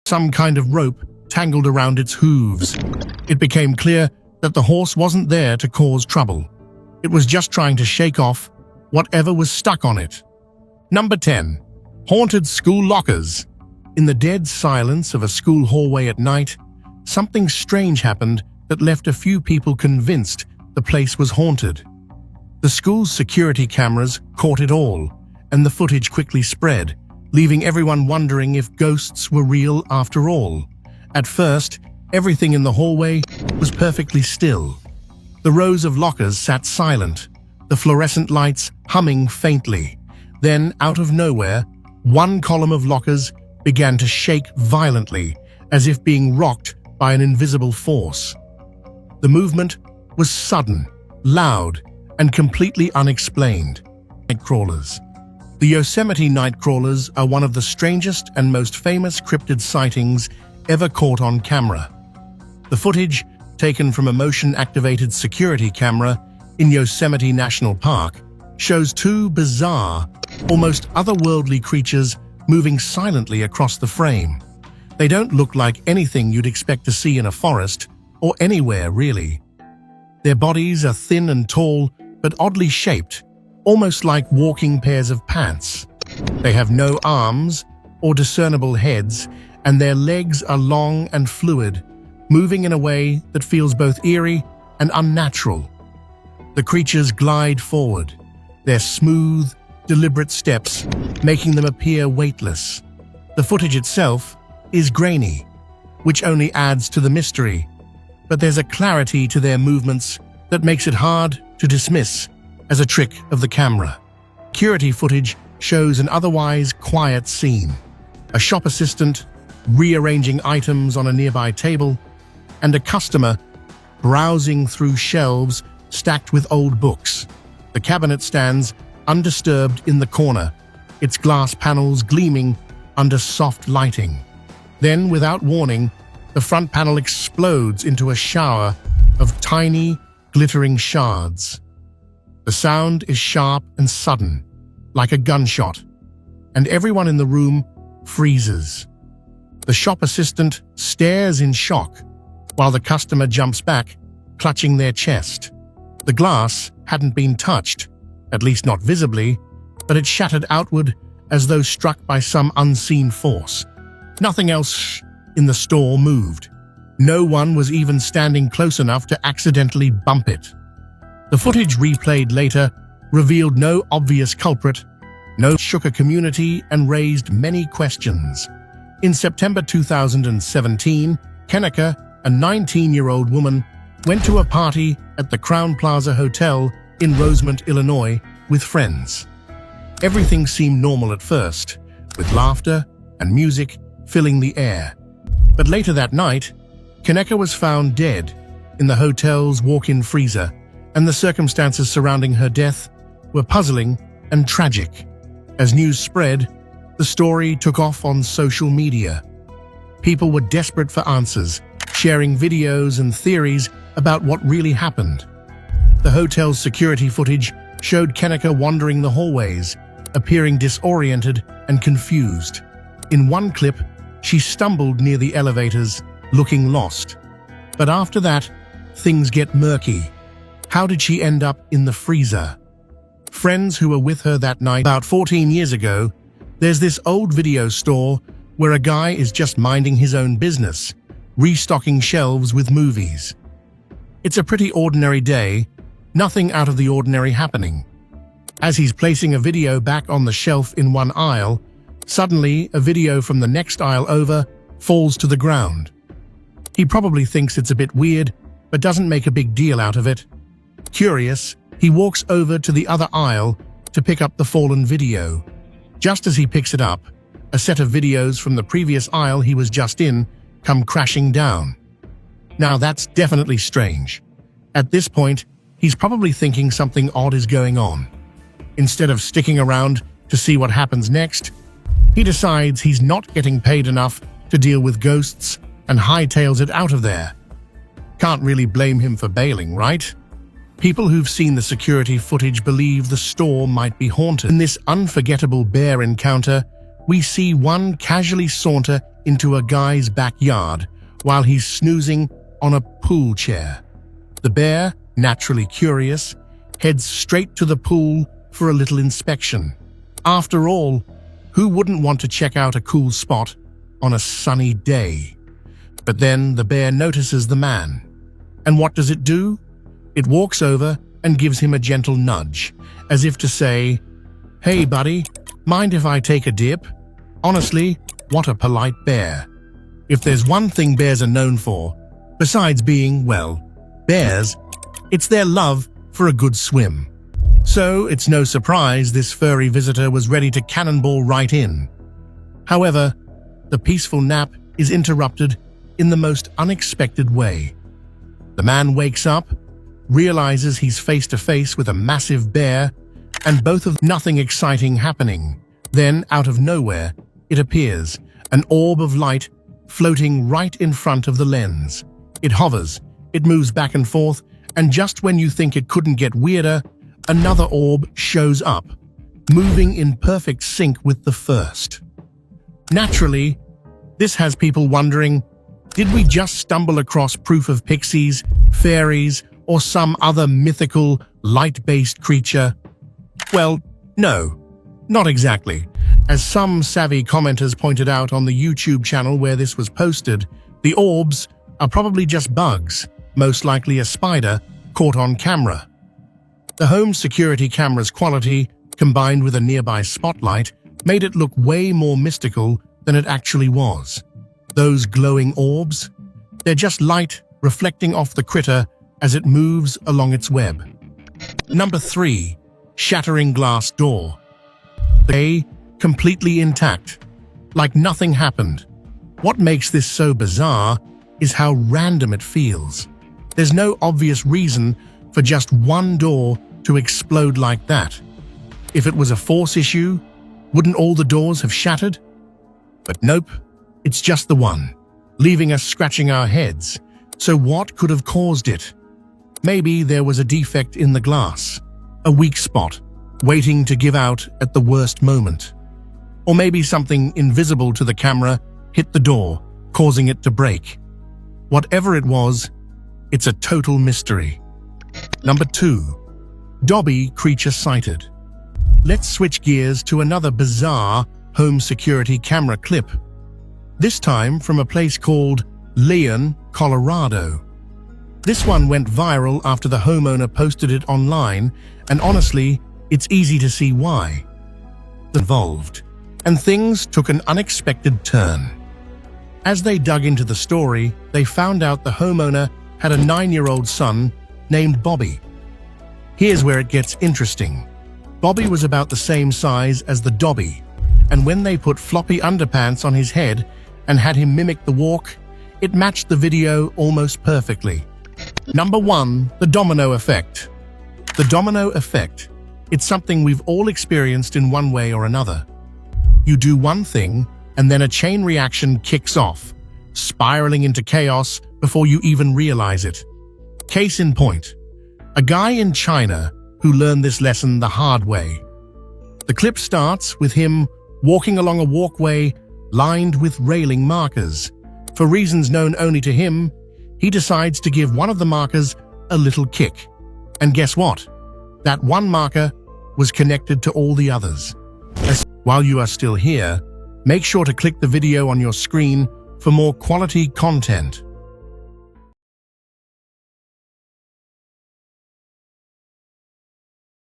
some kind of rope tangled around its hooves. It became clear that the horse wasn't there to cause trouble. It was just trying to shake off whatever was stuck on it. Number 10. Haunted school lockers. In the dead silence of a school hallway at night, something strange happened that left a few people convinced the place was haunted. The school's security cameras caught it all, and the footage quickly spread, leaving everyone wondering if ghosts were real after all. At first, everything in the hallway was perfectly still. The rows of lockers sat silent, the fluorescent lights humming faintly. Then, out of nowhere, one column of lockers began to shake violently, as if being rocked by an invisible force. The movement was sudden, loud, and completely unexplained. Nightcrawlers. The Yosemite nightcrawlers are one of the strangest and most famous cryptid sightings ever caught on camera. The footage, taken from a motion-activated security camera in Yosemite National Park, shows two bizarre, almost otherworldly creatures moving silently across the frame. They don't look like anything you'd expect to see in a forest, or anywhere really. Their bodies are thin and tall, but oddly shaped, almost like walking pairs of pants. They have no arms or discernible heads, and their legs are long and fluid, moving in a way that feels both eerie and unnatural. The creatures glide forward, their smooth, deliberate steps making them appear weightless. The footage itself is grainy, which only adds to the mystery, but there's a clarity to their movements that makes it hard to dismiss as a trick of the camera. Security footage shows an otherwise quiet scene. A shop assistant rearranging items on a nearby table, and a customer browsing through shelves stacked with old books. The cabinet stands undisturbed in the corner, its glass panels gleaming under soft lighting. Then, without warning, the front panel explodes into a shower of tiny, glittering shards. The sound is sharp and sudden, like a gunshot, and everyone in the room freezes. The shop assistant stares in shock, while the customer jumps back, clutching their chest. The glass hadn't been touched, at least not visibly, but it shattered outward as though struck by some unseen force. Nothing else in the store moved. No one was even standing close enough to accidentally bump it. The footage replayed later revealed no obvious culprit, shook a community and raised many questions. In September 2017, Kenneka, a 19-year-old woman, went to a party at the Crown Plaza Hotel in Rosemont, Illinois, with friends. Everything seemed normal at first, with laughter and music filling the air. But later that night, Kenneka was found dead in the hotel's walk-in freezer, and the circumstances surrounding her death were puzzling and tragic. As news spread, the story took off on social media. People were desperate for answers, sharing videos and theories about what really happened. The hotel's security footage showed Kenneka wandering the hallways, appearing disoriented and confused. In one clip, she stumbled near the elevators, looking lost. But after that, things get murky. How did she end up in the freezer? Friends who were with her that night, about 14 years ago, there's this old video store where a guy is just minding his own business, restocking shelves with movies. It's a pretty ordinary day, nothing out of the ordinary happening. As he's placing a video back on the shelf in one aisle, suddenly a video from the next aisle over falls to the ground. He probably thinks it's a bit weird, but doesn't make a big deal out of it. Curious, he walks over to the other aisle to pick up the fallen video. Just as he picks it up, a set of videos from the previous aisle he was just in come crashing down. Now that's definitely strange. At this point, he's probably thinking something odd is going on. Instead of sticking around to see what happens next, he decides he's not getting paid enough to deal with ghosts and hightails it out of there. Can't really blame him for bailing, right? People who've seen the security footage believe the store might be haunted. In this unforgettable bear encounter, we see one casually saunter into a guy's backyard while he's snoozing on a pool chair. The bear, naturally curious, heads straight to the pool for a little inspection. After all, who wouldn't want to check out a cool spot on a sunny day? But then the bear notices the man. And what does it do? It walks over and gives him a gentle nudge, as if to say, "Hey buddy, mind if I take a dip?" Honestly, what a polite bear. If there's one thing bears are known for, besides being, well, bears, it's their love for a good swim. So it's no surprise this furry visitor was ready to cannonball right in. However, the peaceful nap is interrupted in the most unexpected way. The man wakes up, realizes he's face to face with a massive bear, and both of nothing exciting happening. Then, out of nowhere, it appears, an orb of light floating right in front of the lens. It hovers, it moves back and forth, and just when you think it couldn't get weirder, another orb shows up, moving in perfect sync with the first. Naturally, this has people wondering, did we just stumble across proof of pixies, fairies, or some other mythical, light-based creature? Well, no, not exactly. As some savvy commenters pointed out on the YouTube channel where this was posted, the orbs are probably just bugs, most likely a spider caught on camera. The home security camera's quality, combined with a nearby spotlight, made it look way more mystical than it actually was. Those glowing orbs? They're just light reflecting off the critter as it moves along its web. Number 3. Shattering glass door. They completely intact, like nothing happened. What makes this so bizarre is how random it feels. There's no obvious reason for just one door to explode like that. If it was a force issue, wouldn't all the doors have shattered? But nope, it's just the one, leaving us scratching our heads. So what could have caused it? Maybe there was a defect in the glass, a weak spot, waiting to give out at the worst moment. Or maybe something invisible to the camera hit the door, causing it to break. Whatever it was, it's a total mystery. Number 2. Dobby creature sighted. Let's switch gears to another bizarre home security camera clip. This time from a place called Leon, Colorado. This one went viral after the homeowner posted it online, and honestly, it's easy to see why. Involved, and things took an unexpected turn. As they dug into the story, they found out the homeowner had a 9-year-old son named Bobby. Here's where it gets interesting. Bobby was about the same size as the Dobby, and when they put floppy underpants on his head and had him mimic the walk, it matched the video almost perfectly. Number 1. The domino effect. The domino effect. It's something we've all experienced in one way or another. You do one thing, and then a chain reaction kicks off, spiraling into chaos before you even realize it. Case in point, a guy in China who learned this lesson the hard way. The clip starts with him walking along a walkway lined with railing markers. For reasons known only to him, he decides to give one of the markers a little kick. And guess what? That one marker was connected to all the others. While you are still here, make sure to click the video on your screen for more quality content.